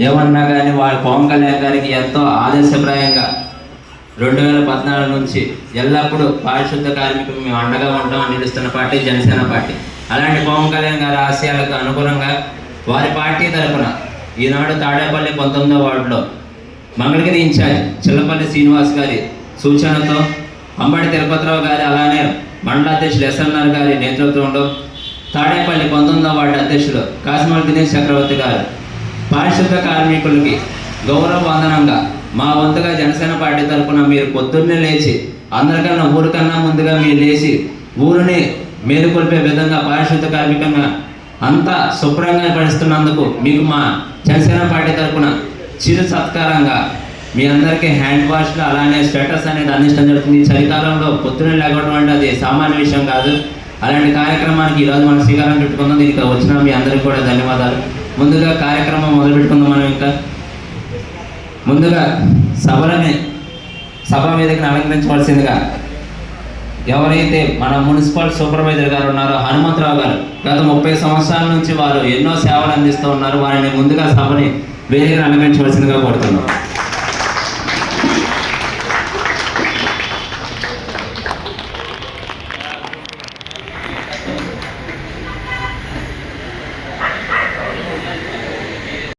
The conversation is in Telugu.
ఏమన్నా కానీ వాళ్ళ పవన్ కళ్యాణ్ గారికి ఎంతో ఆదర్శప్రాయంగా 2014 నుంచి ఎల్లప్పుడూ పారిశుద్ధ కార్మికులు మేము అండగా ఉంటామని నిలుస్తున్న పార్టీ జనసేన పార్టీ. అలాంటి పవన్ కళ్యాణ్ గారి ఆశయాలకు అనుగుణంగా వారి పార్టీ తరఫున ఈనాడు తాడేపల్లి 19వ వార్డులో మంగళగిరి ఇన్ఛార్జ్ చిల్లపల్లి శ్రీనివాస్ గారి సూచనతో అంబడి తిరుపతిరావు గారి అలానే మండల అధ్యక్షులు ఎస్ఎన్ఆర్ గారి నేతృత్వంలో తాడేపల్లి 19వ వార్డు అధ్యక్షులు కాసిమల్ దినేష్ చక్రవర్తి గారు పారిశుద్ధ కార్మికులకి గౌరవ వందనంగా మా వంతుగా జనసేన పార్టీ తరఫున మీరు పొద్దున్నే లేచి అందరికన్నా ఊరికన్నా ముందుగా మీరు లేచి ఊరిని మేలుకొల్పే విధంగా పారిశుద్ధ కార్మికంగా అంతా శుభ్రంగా పడుస్తున్నందుకు మీకు మా జనసేన పార్టీ తరఫున చిరు సత్కారంగా మీ అందరికీ హ్యాండ్ వాష్లు అలానే స్వెటర్స్ అనేది అందించడం జరుగుతుంది. ఈ చలికాలంలో పొద్దున్నే లేకపోవడం అంటే అది సామాన్య విషయం కాదు. అలాంటి కార్యక్రమానికి ఈరోజు మనం శ్రీకారం చుట్టుకుందాం. దీనికి వచ్చిన మీ అందరికీ కూడా ధన్యవాదాలు. ముందుగా కార్యక్రమం మొదలు పెట్టుకుందాం. మనం ఇంకా ముందుగా సభ వేదికను అలంకరించవలసిందిగా ఎవరైతే మన మున్సిపల్ సూపర్వైజర్ గారు ఉన్నారో హనుమంతరావు గారు గత 30 సంవత్సరాల నుంచి వారు ఎన్నో సేవలు అందిస్తూ ఉన్నారు. వారిని ముందుగా సభని వేదికను అలంకరించవలసిందిగా కోరుతున్నాం.